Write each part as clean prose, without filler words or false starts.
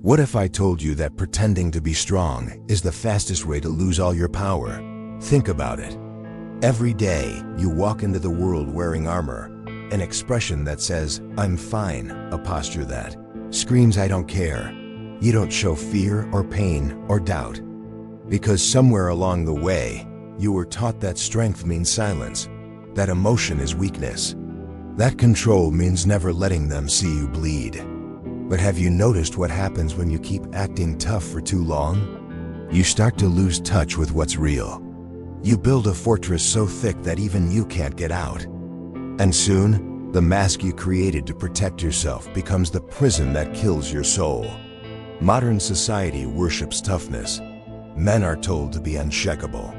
What if I told you that pretending to be strong is the fastest way to lose all your power? Think about it. Every day, you walk into the world wearing armor, an expression that says, "I'm fine," a posture that screams, "I don't care." You don't show fear or pain or doubt. Because somewhere along the way, you were taught that strength means silence, that emotion is weakness, that control means never letting them see you bleed. But have you noticed what happens when you keep acting tough for too long? You start to lose touch with what's real. You build a fortress so thick that even you can't get out. And soon, the mask you created to protect yourself becomes the prison that kills your soul. Modern society worships toughness. Men are told to be unshakable.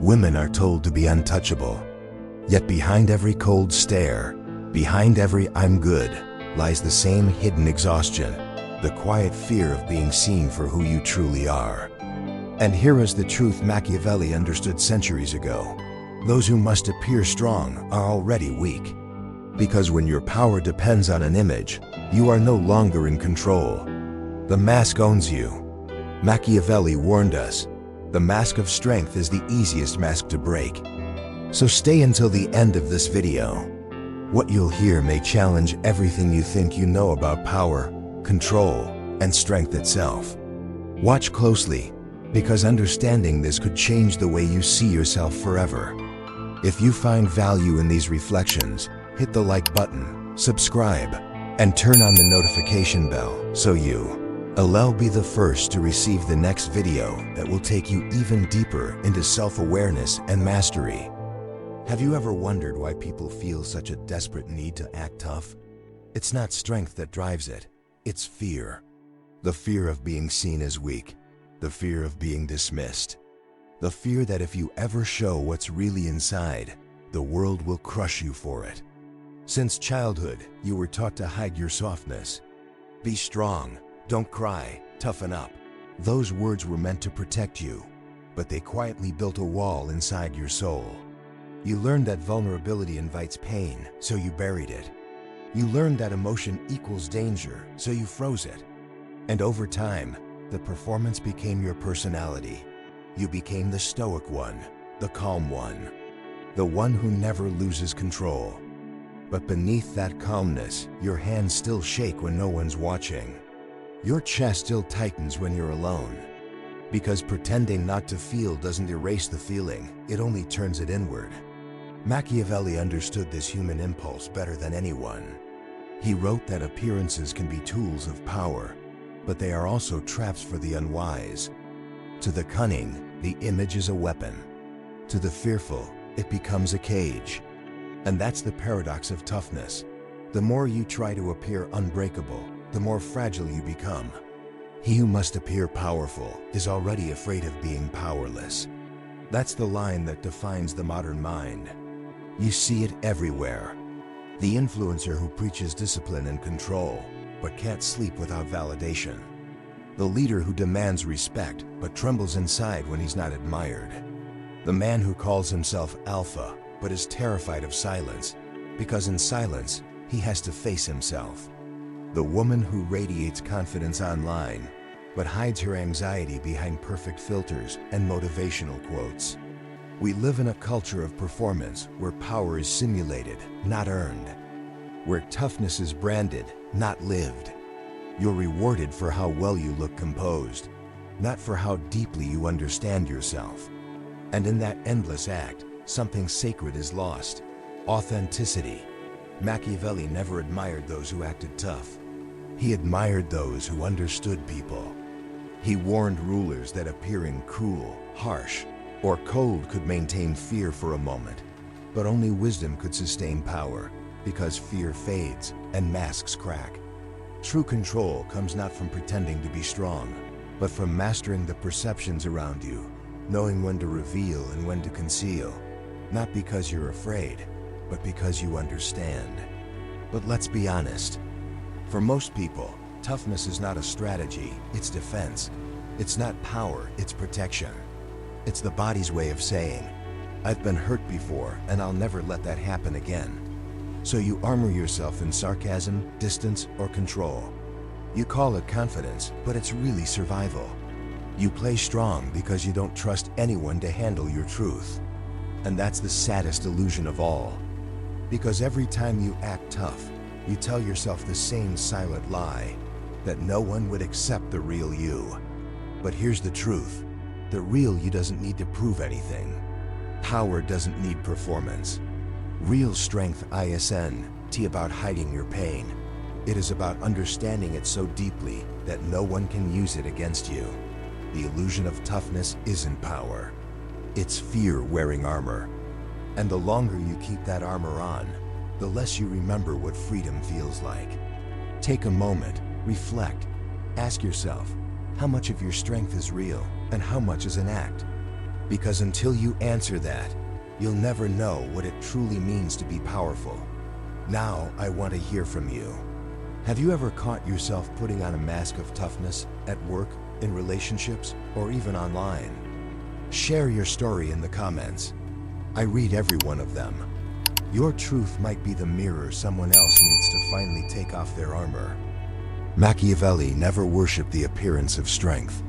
Women are told to be untouchable. Yet behind every cold stare, behind every "I'm good," lies the same hidden exhaustion, the quiet fear of being seen for who you truly are. And here is the truth Machiavelli understood centuries ago. Those who must appear strong are already weak. Because when your power depends on an image, you are no longer in control. The mask owns you. Machiavelli warned us, the mask of strength is the easiest mask to break. So stay until the end of this video. What you'll hear may challenge everything you think you know about power, control, and strength itself. Watch closely, because understanding this could change the way you see yourself forever. If you find value in these reflections, hit the like button, subscribe, and turn on the notification bell so you'll be the first to receive the next video that will take you even deeper into self-awareness and mastery. Have you ever wondered why people feel such a desperate need to act tough? It's not strength that drives it, it's fear. The fear of being seen as weak, the fear of being dismissed, the fear that if you ever show what's really inside, the world will crush you for it. Since childhood, you were taught to hide your softness. Be strong. Don't cry, toughen up. Those words were meant to protect you, but they quietly built a wall inside your soul. You learned that vulnerability invites pain, so you buried it. You learned that emotion equals danger, so you froze it. And over time, the performance became your personality. You became the stoic one, the calm one, the one who never loses control. But beneath that calmness, your hands still shake when no one's watching. Your chest still tightens when you're alone. Because pretending not to feel doesn't erase the feeling, it only turns it inward. Machiavelli understood this human impulse better than anyone. He wrote that appearances can be tools of power, but they are also traps for the unwise. To the cunning, the image is a weapon. To the fearful, it becomes a cage. And that's the paradox of toughness. The more you try to appear unbreakable, the more fragile you become. He who must appear powerful is already afraid of being powerless. That's the line that defines the modern mind. You see it everywhere. The influencer who preaches discipline and control, but can't sleep without validation. The leader who demands respect, but trembles inside when he's not admired. The man who calls himself alpha, but is terrified of silence, because in silence, he has to face himself. The woman who radiates confidence online, but hides her anxiety behind perfect filters and motivational quotes. We live in a culture of performance where power is simulated, not earned. Where toughness is branded, not lived. You're rewarded for how well you look composed, not for how deeply you understand yourself. And in that endless act, something sacred is lost: authenticity. Machiavelli never admired those who acted tough. He admired those who understood people. He warned rulers that appearing cruel, harsh, or cold could maintain fear for a moment, but only wisdom could sustain power, because fear fades and masks crack. True control comes not from pretending to be strong, but from mastering the perceptions around you, knowing when to reveal and when to conceal, not because you're afraid, but because you understand. But let's be honest. For most people, toughness is not a strategy, it's defense. It's not power, it's protection. It's the body's way of saying, I've been hurt before and I'll never let that happen again. So you armor yourself in sarcasm, distance, or control. You call it confidence, but it's really survival. You play strong because you don't trust anyone to handle your truth. And that's the saddest illusion of all. Because every time you act tough, you tell yourself the same silent lie, that no one would accept the real you. But here's the truth. The real you doesn't need to prove anything. Power doesn't need performance. Real strength isn't about hiding your pain. It is about understanding it so deeply that no one can use it against you. The illusion of toughness isn't power. It's fear wearing armor. And the longer you keep that armor on, the less you remember what freedom feels like. Take a moment, reflect, ask yourself, how much of your strength is real and how much is an act? Because until you answer that, you'll never know what it truly means to be powerful. Now, I want to hear from you. Have you ever caught yourself putting on a mask of toughness at work, in relationships, or even online? Share your story in the comments. I read every one of them. Your truth might be the mirror someone else needs to finally take off their armor. Machiavelli never worshipped the appearance of strength.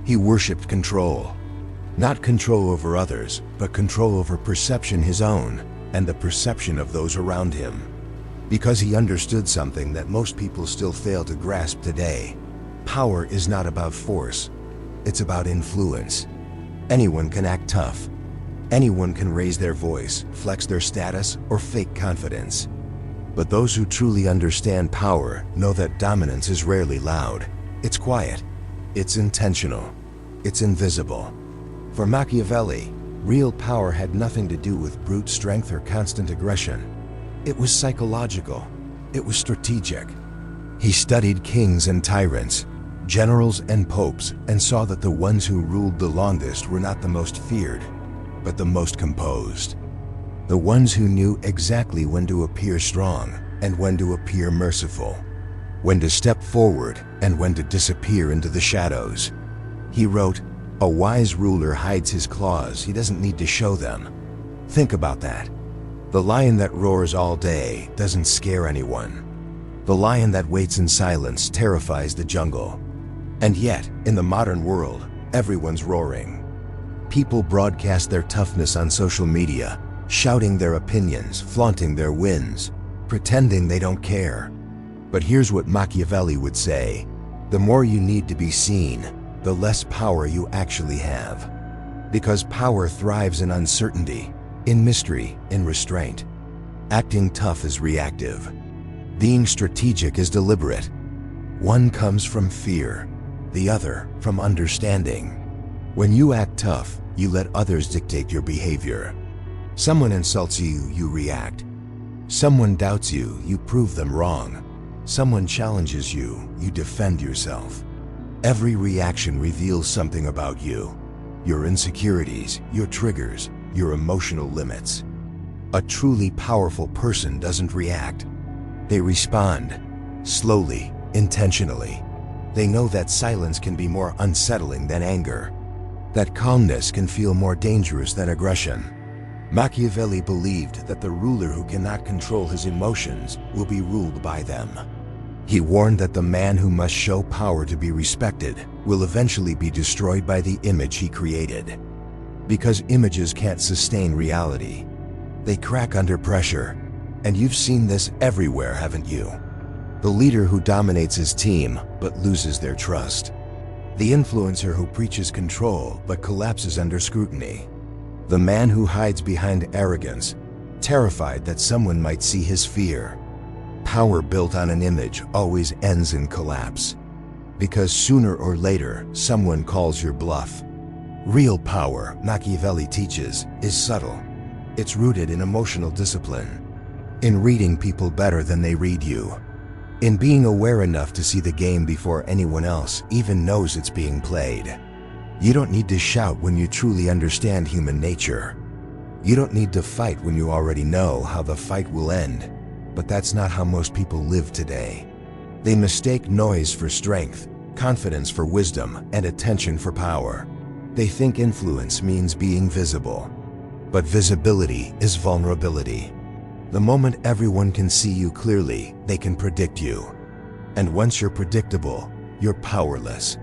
He worshipped control. Not control over others, but control over perception his own, and the perception of those around him. Because he understood something that most people still fail to grasp today. Power is not about force. It's about influence. Anyone can act tough. Anyone can raise their voice, flex their status, or fake confidence. But those who truly understand power know that dominance is rarely loud. It's quiet. It's intentional. It's invisible. For Machiavelli, real power had nothing to do with brute strength or constant aggression. It was psychological. It was strategic. He studied kings and tyrants, generals and popes, and saw that the ones who ruled the longest were not the most feared, but the most composed. The ones who knew exactly when to appear strong and when to appear merciful, when to step forward and when to disappear into the shadows. He wrote, "A wise ruler hides his claws, he doesn't need to show them." Think about that. The lion that roars all day doesn't scare anyone. The lion that waits in silence terrifies the jungle. And yet, in the modern world, everyone's roaring. People broadcast their toughness on social media, shouting their opinions, flaunting their wins, pretending they don't care. But here's what Machiavelli would say: the more you need to be seen, the less power you actually have. Because power thrives in uncertainty, in mystery, in restraint. Acting tough is reactive. Being strategic is deliberate. One comes from fear, the other from understanding. When you act tough, you let others dictate your behavior. Someone insults you, you react. Someone doubts you, you prove them wrong. Someone challenges you, you defend yourself. Every reaction reveals something about you. Your insecurities, your triggers, your emotional limits. A truly powerful person doesn't react. They respond, slowly, intentionally. They know that silence can be more unsettling than anger. That calmness can feel more dangerous than aggression. Machiavelli believed that the ruler who cannot control his emotions will be ruled by them. He warned that the man who must show power to be respected will eventually be destroyed by the image he created. Because images can't sustain reality. They crack under pressure. And you've seen this everywhere, haven't you? The leader who dominates his team but loses their trust. The influencer who preaches control but collapses under scrutiny. The man who hides behind arrogance, terrified that someone might see his fear. Power built on an image always ends in collapse. Because sooner or later, someone calls your bluff. Real power, Machiavelli teaches, is subtle. It's rooted in emotional discipline. In reading people better than they read you. In being aware enough to see the game before anyone else even knows it's being played. You don't need to shout when you truly understand human nature. You don't need to fight when you already know how the fight will end. But that's not how most people live today. They mistake noise for strength, confidence for wisdom, and attention for power. They think influence means being visible. But visibility is vulnerability. The moment everyone can see you clearly, they can predict you. And once you're predictable, you're powerless.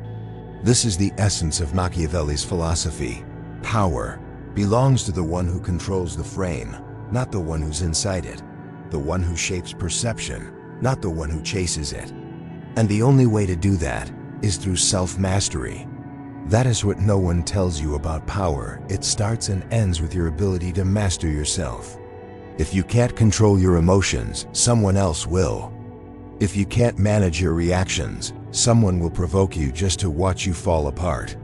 This is the essence of Machiavelli's philosophy. Power belongs to the one who controls the frame, not the one who's inside it. The one who shapes perception, not the one who chases it. And the only way to do that is through self-mastery. That is what no one tells you about power. It starts and ends with your ability to master yourself. If you can't control your emotions, someone else will. If you can't manage your reactions, someone will provoke you just to watch you fall apart.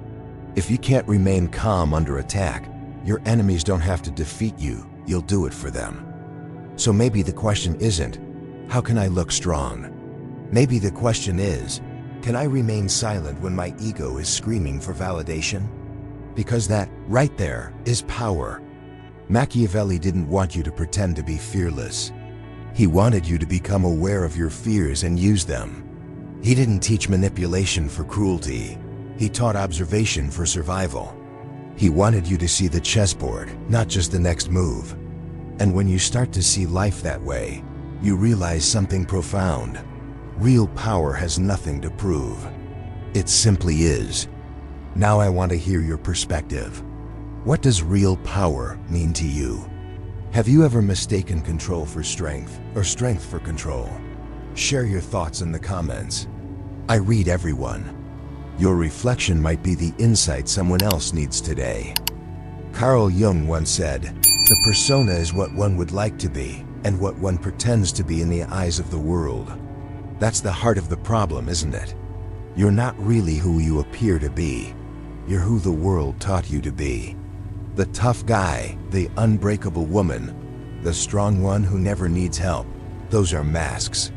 If you can't remain calm under attack, your enemies don't have to defeat you, you'll do it for them. So maybe the question isn't, how can I look strong? Maybe the question is, can I remain silent when my ego is screaming for validation? Because that, right there, is power. Machiavelli didn't want you to pretend to be fearless. He wanted you to become aware of your fears and use them. He didn't teach manipulation for cruelty. He taught observation for survival. He wanted you to see the chessboard, not just the next move. And when you start to see life that way, you realize something profound. Real power has nothing to prove. It simply is. Now I want to hear your perspective. What does real power mean to you? Have you ever mistaken control for strength or strength for control? Share your thoughts in the comments. I read everyone. Your reflection might be the insight someone else needs today. Carl Jung once said, "The persona is what one would like to be and what one pretends to be in the eyes of the world." That's the heart of the problem, isn't it? You're not really who you appear to be. You're who the world taught you to be. The tough guy, the unbreakable woman, the strong one who never needs help. Those are masks.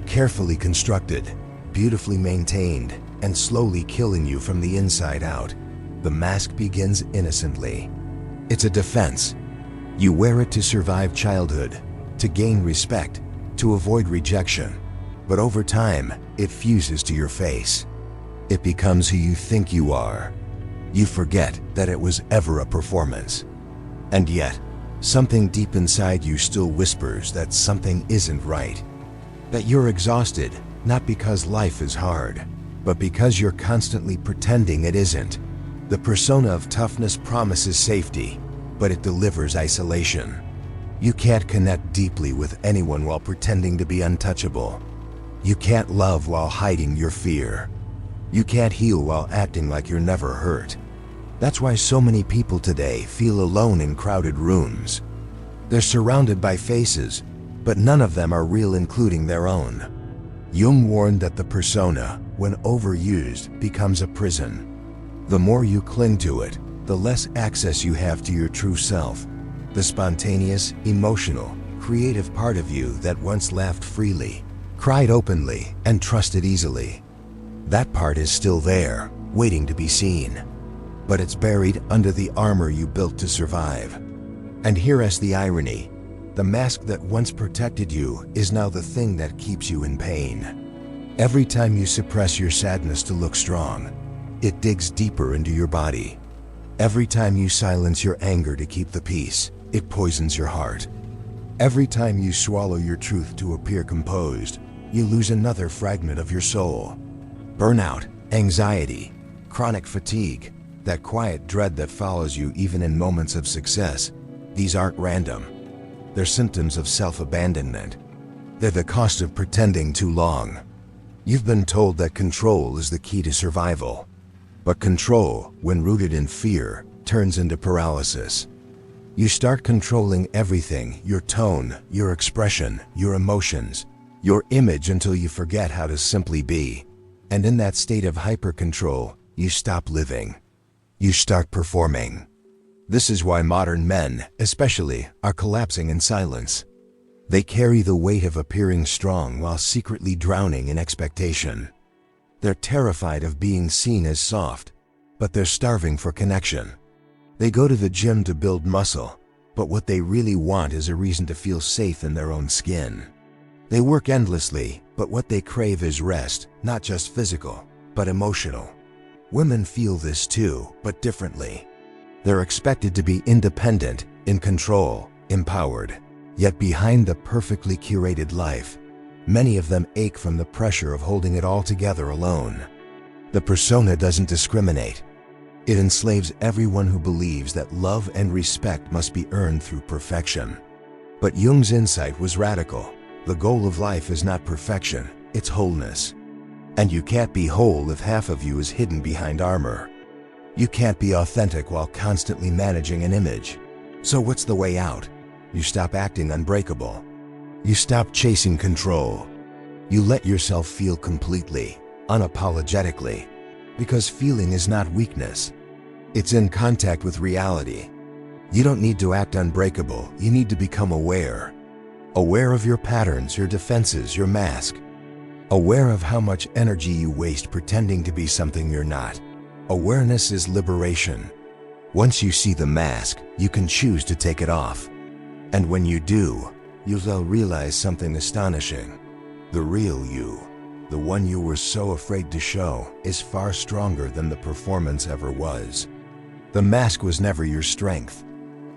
Carefully constructed, beautifully maintained, and slowly killing you from the inside out. The mask begins innocently. It's a defense. You wear it to survive childhood, to gain respect, to avoid rejection. But over time, it fuses to your face. It becomes who you think you are. You forget that it was ever a performance. And yet, something deep inside you still whispers that something isn't right. That you're exhausted, not because life is hard, but because you're constantly pretending it isn't. The persona of toughness promises safety, but it delivers isolation. You can't connect deeply with anyone while pretending to be untouchable. You can't love while hiding your fear. You can't heal while acting like you're never hurt. That's why so many people today feel alone in crowded rooms. They're surrounded by faces, but none of them are real, including their own. Jung warned that the persona, when overused, becomes a prison. The more you cling to it, the less access you have to your true self, the spontaneous, emotional, creative part of you that once laughed freely, cried openly, and trusted easily. That part is still there, waiting to be seen. But it's buried under the armor you built to survive. And here is the irony. The mask that once protected you is now the thing that keeps you in pain. Every time you suppress your sadness to look strong, it digs deeper into your body. Every time you silence your anger to keep the peace, it poisons your heart. Every time you swallow your truth to appear composed, you lose another fragment of your soul. Burnout, anxiety, chronic fatigue, that quiet dread that follows you even in moments of success, these aren't random. They're symptoms of self-abandonment. They're the cost of pretending too long. You've been told that control is the key to survival. But control, when rooted in fear, turns into paralysis. You start controlling everything, your tone, your expression, your emotions, your image, until you forget how to simply be. And in that state of hyper-control, you stop living. You start performing. This is why modern men, especially, are collapsing in silence. They carry the weight of appearing strong while secretly drowning in expectation. They're terrified of being seen as soft, but they're starving for connection. They go to the gym to build muscle, but what they really want is a reason to feel safe in their own skin. They work endlessly, but what they crave is rest, not just physical, but emotional. Women feel this too, but differently. They're expected to be independent, in control, empowered. Yet behind the perfectly curated life, Many of them ache from the pressure of holding it all together alone. The persona doesn't discriminate. It enslaves everyone who believes that love and respect must be earned through perfection. But Jung's insight was radical. The goal of life is not perfection, it's wholeness. And you can't be whole if half of you is hidden behind armor. You can't be authentic while constantly managing an image. So what's the way out? You stop acting unbreakable. You stop chasing control. You let yourself feel completely, unapologetically, because feeling is not weakness. It's in contact with reality. You don't need to act unbreakable, you need to become aware. Aware of your patterns, your defenses, your mask. Aware of how much energy you waste pretending to be something you're not. Awareness is liberation. Once you see the mask, you can choose to take it off. And when you do, you'll realize something astonishing. The real you, the one you were so afraid to show, is far stronger than the performance ever was. The mask was never your strength.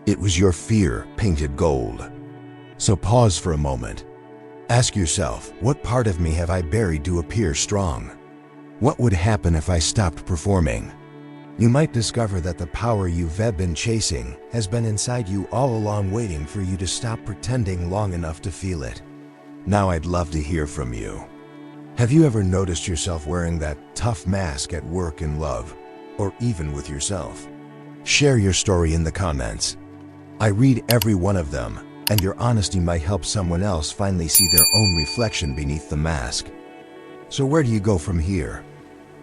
It was your fear painted gold. So pause for a moment. Ask yourself, what part of me have I buried to appear strong? What would happen if I stopped performing? You might discover that the power you've been chasing has been inside you all along, waiting for you to stop pretending long enough to feel it. Now I'd love to hear from you. Have you ever noticed yourself wearing that tough mask at work, in love, or even with yourself? Share your story in the comments. I read every one of them, and your honesty might help someone else finally see their own reflection beneath the mask. So where do you go from here?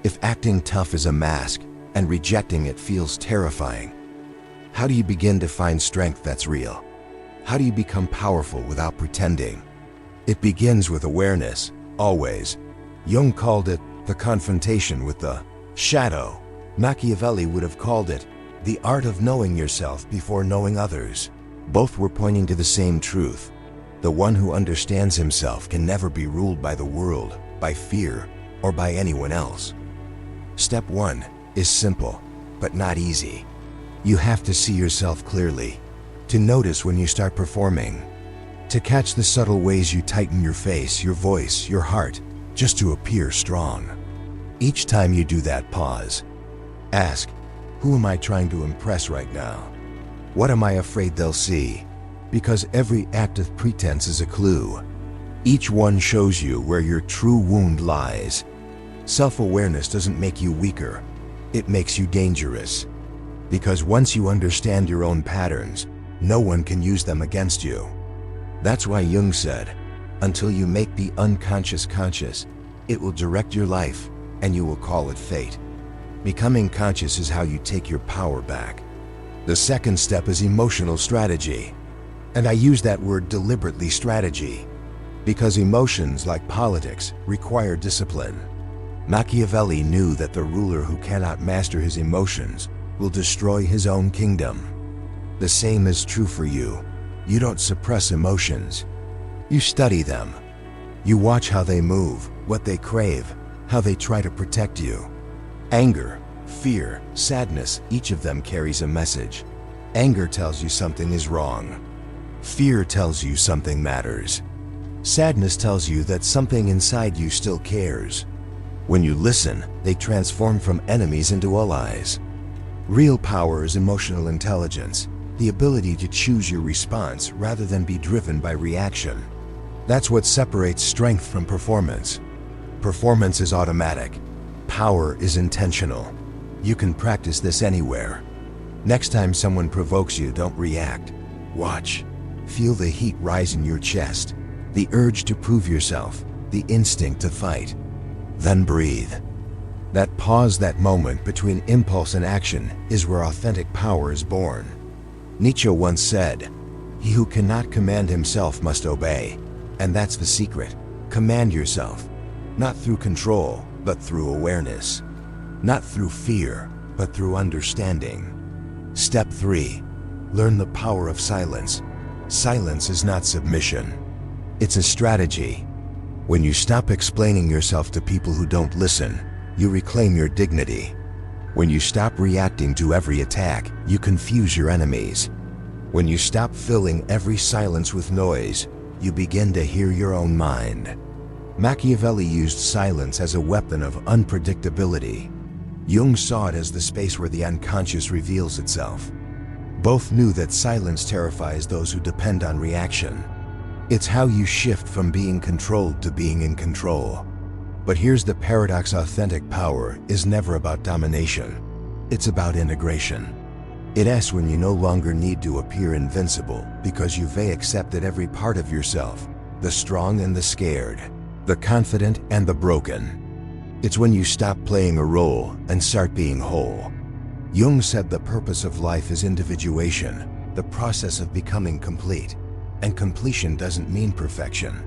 If acting tough is a mask, and rejecting it feels terrifying, how do you begin to find strength that's real? How do you become powerful without pretending? It begins with awareness, always. Jung called it the confrontation with the shadow. Machiavelli would have called it the art of knowing yourself before knowing others. Both were pointing to the same truth. The one who understands himself can never be ruled by the world, by fear, or by anyone else. Step 1 is simple, but not easy. You have to see yourself clearly, to notice when you start performing, to catch the subtle ways you tighten your face, your voice, your heart, just to appear strong. Each time you do that, pause. Ask, who am I trying to impress right now? What am I afraid they'll see? Because every act of pretense is a clue. Each one shows you where your true wound lies. Self-awareness doesn't make you weaker. It makes you dangerous. Because once you understand your own patterns, no one can use them against you. That's why Jung said, until you make the unconscious conscious, it will direct your life, and you will call it fate. Becoming conscious is how you take your power back. The second step is emotional strategy. And I use that word deliberately, strategy, because emotions, like politics, require discipline. Machiavelli knew that the ruler who cannot master his emotions will destroy his own kingdom. The same is true for you. You don't suppress emotions. You study them. You watch how they move, what they crave, how they try to protect you. Anger, fear, sadness, each of them carries a message. Anger tells you something is wrong. Fear tells you something matters. Sadness tells you that something inside you still cares. When you listen, they transform from enemies into allies. Real power is emotional intelligence, the ability to choose your response rather than be driven by reaction. That's what separates strength from performance. Performance is automatic. Power is intentional. You can practice this anywhere. Next time someone provokes you, don't react. Watch. Feel the heat rise in your chest, the urge to prove yourself, the instinct to fight. Then breathe. That pause, that moment between impulse and action, is where authentic power is born. Nietzsche once said, "He who cannot command himself must obey." And that's the secret. Command yourself, not through control, but through awareness. Not through fear, but through understanding. Step 3. Learn the power of silence. Silence is not submission. It's a strategy. When you stop explaining yourself to people who don't listen, you reclaim your dignity. When you stop reacting to every attack, you confuse your enemies. When you stop filling every silence with noise, you begin to hear your own mind. Machiavelli used silence as a weapon of unpredictability. Jung saw it as the space where the unconscious reveals itself. Both knew that silence terrifies those who depend on reaction. It's how you shift from being controlled to being in control. But here's the paradox: authentic power is never about domination. It's about integration. It asks when you no longer need to appear invincible because you've accepted every part of yourself, the strong and the scared, the confident and the broken. It's when you stop playing a role and start being whole. Jung said the purpose of life is individuation, the process of becoming complete. And completion doesn't mean perfection.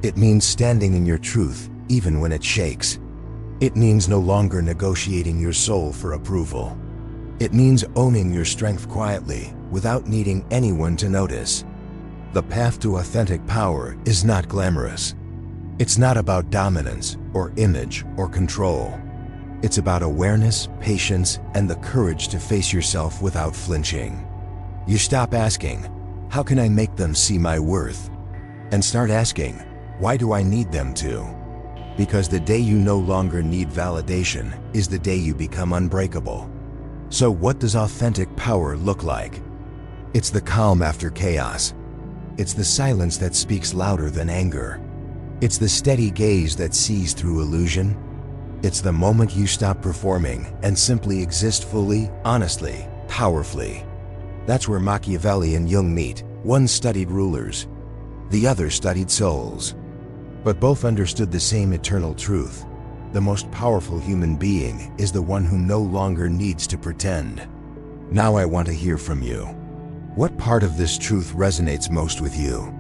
It means standing in your truth, even when it shakes. It means no longer negotiating your soul for approval. It means owning your strength quietly, without needing anyone to notice. The path to authentic power is not glamorous. It's not about dominance, or image, or control. It's about awareness, patience, and the courage to face yourself without flinching. You stop asking, "How can I make them see my worth?" and start asking, "Why do I need them to?" Because the day you no longer need validation is the day you become unbreakable. So what does authentic power look like? It's the calm after chaos. It's the silence that speaks louder than anger. It's the steady gaze that sees through illusion. It's the moment you stop performing and simply exist fully, honestly, powerfully. That's where Machiavelli and Jung meet. One studied rulers, the other studied souls. But both understood the same eternal truth. The most powerful human being is the one who no longer needs to pretend. Now I want to hear from you. What part of this truth resonates most with you?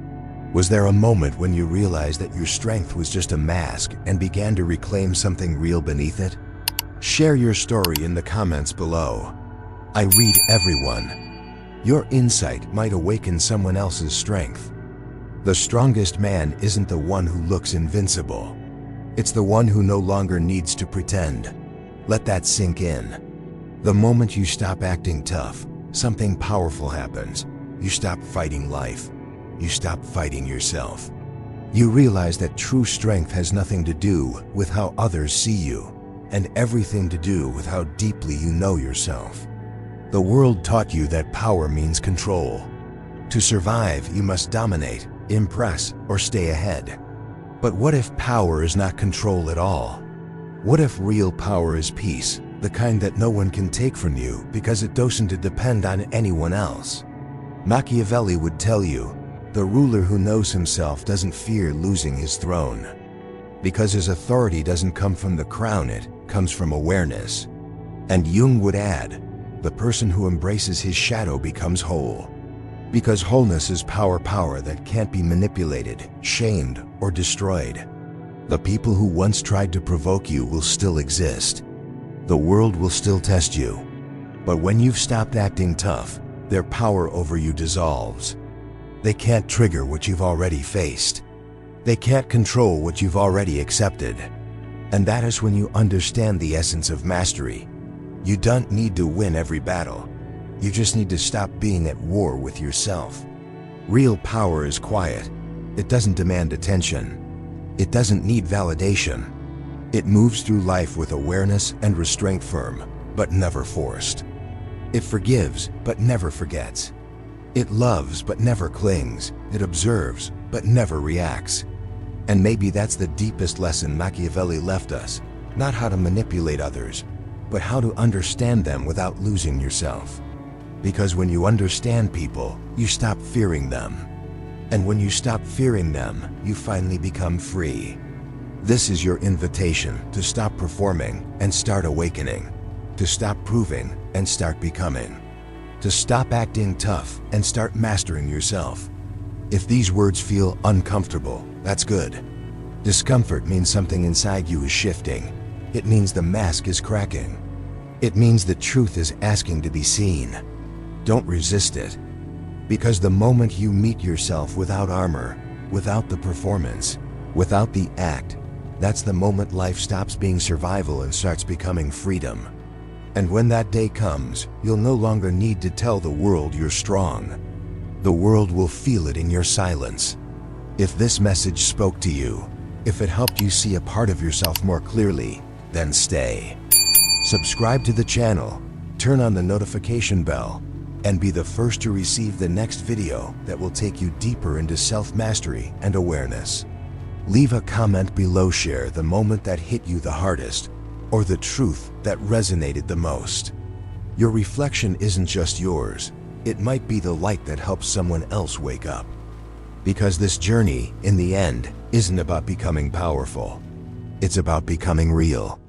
Was there a moment when you realized that your strength was just a mask and began to reclaim something real beneath it? Share your story in the comments below. I read everyone. Your insight might awaken someone else's strength. The strongest man isn't the one who looks invincible. It's the one who no longer needs to pretend. Let that sink in. The moment you stop acting tough, something powerful happens. You stop fighting life. You stop fighting yourself. You realize that true strength has nothing to do with how others see you, and everything to do with how deeply you know yourself. The world taught you that power means control. To survive, you must dominate, impress, or stay ahead. But what if power is not control at all? What if real power is peace, the kind that no one can take from you because it doesn't depend on anyone else? Machiavelli would tell you, the ruler who knows himself doesn't fear losing his throne. Because his authority doesn't come from the crown, it comes from awareness. And Jung would add, the person who embraces his shadow becomes whole. Because wholeness is power that can't be manipulated, shamed, or destroyed. The people who once tried to provoke you will still exist. The world will still test you. But when you've stopped acting tough, their power over you dissolves. They can't trigger what you've already faced. They can't control what you've already accepted. And that is when you understand the essence of mastery. You don't need to win every battle. You just need to stop being at war with yourself. Real power is quiet. It doesn't demand attention. It doesn't need validation. It moves through life with awareness and restraint firm, but never forced. It forgives, but never forgets. It loves, but never clings. It observes, but never reacts. And maybe that's the deepest lesson Machiavelli left us. Not how to manipulate others, but how to understand them without losing yourself. Because when you understand people, you stop fearing them. And when you stop fearing them, you finally become free. This is your invitation to stop performing and start awakening. To stop proving and start becoming. To stop acting tough and start mastering yourself. If these words feel uncomfortable, that's good. Discomfort means something inside you is shifting. It means the mask is cracking. It means the truth is asking to be seen. Don't resist it. Because the moment you meet yourself without armor, without the performance, without the act, that's the moment life stops being survival and starts becoming freedom. And when that day comes, you'll no longer need to tell the world you're strong. The world will feel it in your silence. If this message spoke to you, If it helped you see a part of yourself more clearly, then stay. Subscribe to the channel, turn on the notification bell, and be the first to receive the next video that will take you deeper into self-mastery and awareness. Leave a comment below, share the moment that hit you the hardest, or the truth that resonated the most. Your reflection isn't just yours, it might be the light that helps someone else wake up. Because this journey, in the end, isn't about becoming powerful. It's about becoming real.